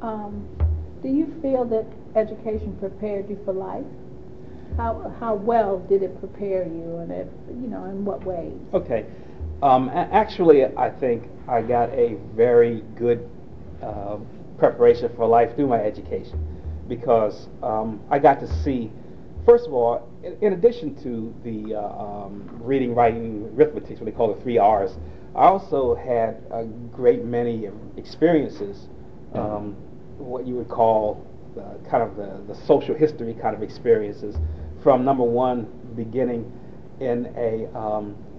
Um, do you feel that education prepared you for life? How well did it prepare you, and in what ways? Okay. Actually, I think I got a very good uh, preparation for life through my education because I got to see, first of all, in addition to the reading, writing, arithmetic, what they call the 3 R's, I also had a great many experiences, what you would call kind of the social history kind of experiences, from number one, beginning in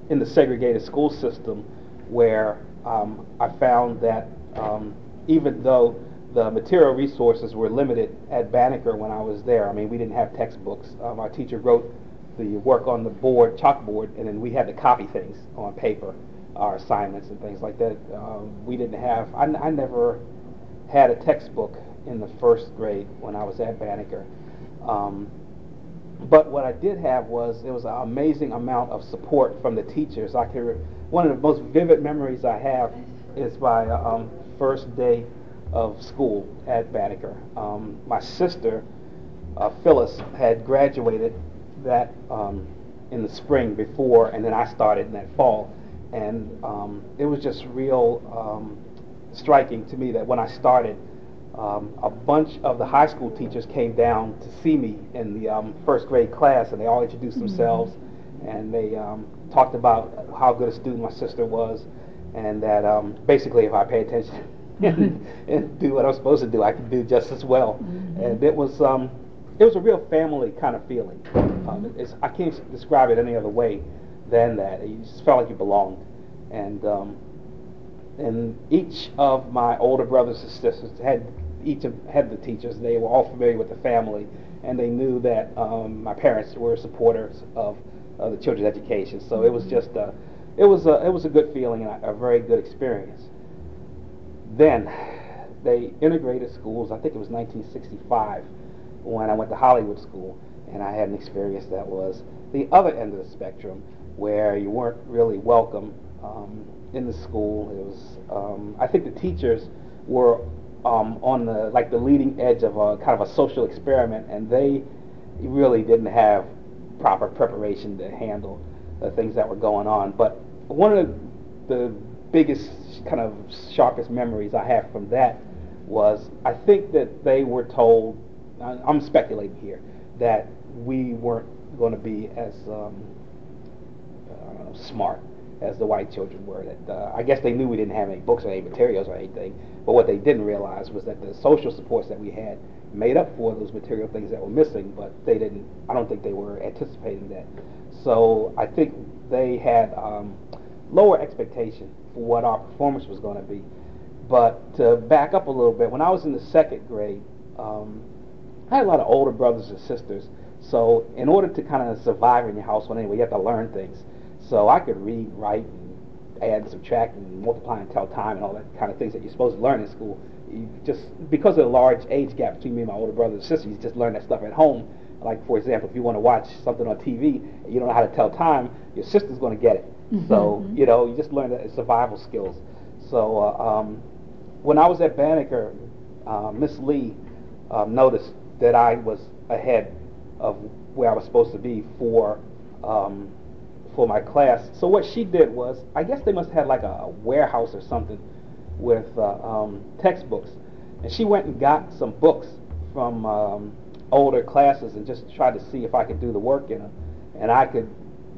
the segregated school system, where I found that even though the material resources were limited at Banneker when I was there, I mean, we didn't have textbooks. Our teacher wrote the work on the board, chalkboard, and then we had to copy things on paper, our assignments and things like that. We didn't have, I never had a textbook in the first grade when I was at Banneker. But what I did have was, there was an amazing amount of support from the teachers. One of the most vivid memories I have is my first day of school at Banneker. My sister, Phyllis, had graduated that in the spring before, and then I started in that fall. And it was just real striking to me that when I started, a bunch of the high school teachers came down to see me in the first grade class, and they all introduced themselves, and they talked about how good a student my sister was, and that basically if I pay attention and do what I was supposed to do, I could do just as well. And it was a real family kind of feeling. I can't describe it any other way than that. You just felt like you belonged. And each of my older brothers and sisters had the teachers. They were all familiar with the family, and they knew that my parents were supporters of the children's education. So it was just it was a good feeling and a very good experience. Then they integrated schools. I think it was 1965 when I went to Hollywood School, and I had an experience that was the other end of the spectrum, where you weren't really welcome in the school. It was I think the teachers were on the leading edge of a kind of a social experiment, and they really didn't have proper preparation to handle the things that were going on. But one of the biggest kind of sharpest memories I have from that was, I think that they were told, I'm speculating here, that we weren't going to be as smart as the white children were. That I guess they knew we didn't have any books or any materials or anything, but what they didn't realize was that the social supports that we had made up for those material things that were missing, but I don't think they were anticipating that. So I think they had lower expectation for what our performance was going to be. But to back up a little bit, when I was in the second grade, I had a lot of older brothers and sisters. So in order to kind of survive in your household anyway, you have to learn things. So I could read, write, and add and subtract and multiply and tell time and all that kind of things that you're supposed to learn in school. You just, because of the large age gap between me and my older brothers and sisters, you just learn that stuff at home. Like, for example, if you want to watch something on TV and you don't know how to tell time, your sister's going to get it. So, you just learn that survival skills. So when I was at Banneker, Miss Lee noticed that I was ahead of where I was supposed to be for my class. So what she did was, I guess they must have had like a warehouse or something with textbooks, and she went and got some books from older classes and just tried to see if I could do the work in them, and I could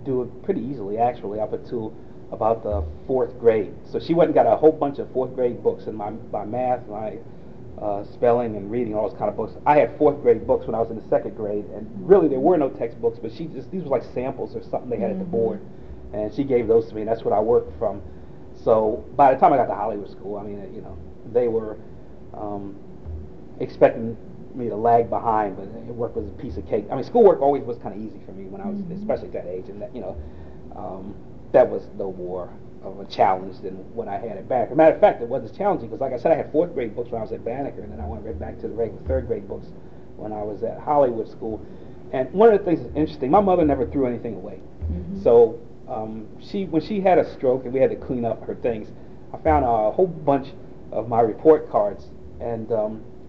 do it pretty easily, actually, up until about the fourth grade. So she went and got a whole bunch of fourth grade books, and my math, my spelling and reading, all those kind of books. I had fourth grade books when I was in the second grade, and really there were no textbooks, but these were like samples or something they had at the board, and she gave those to me, and that's what I worked from. So by the time I got to Hollywood School, I mean, they were expecting me to lag behind, but work was a piece of cake. I mean, schoolwork always was kind of easy for me when I was, especially at that age, and that, that was no more of a challenge than what I had at Banneker. Matter of fact, it wasn't challenging because, like I said, I had fourth grade books when I was at Banneker, and then I went right back to the regular third grade books when I was at Hollywood School. And one of the things that's interesting, my mother never threw anything away. So when she had a stroke and we had to clean up her things, I found a whole bunch of my report cards And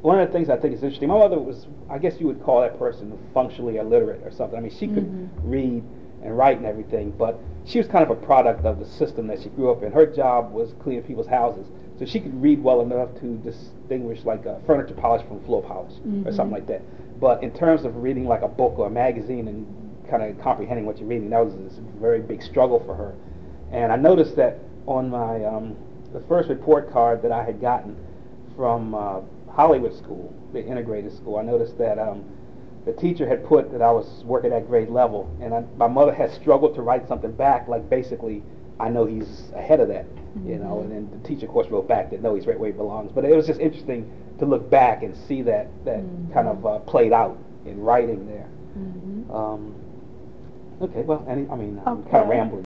one of the things I think is interesting, my mother was, I guess you would call that person functionally illiterate or something. I mean, she could read and write and everything, but she was kind of a product of the system that she grew up in. Her job was cleaning people's houses, so she could read well enough to distinguish like furniture polish from floor polish or something like that. But in terms of reading like a book or a magazine and kind of comprehending what you're reading, that was this very big struggle for her. And I noticed that on my the first report card that I had gotten from Hollywood School, the integrated school, I noticed that the teacher had put that I was working at grade level, and my mother had struggled to write something back, like basically, I know he's ahead of that, you know, and then the teacher, of course, wrote back that no, he's right where he belongs. But it was just interesting to look back and see that kind of played out in writing there. Okay, well, I'm kind of rambling.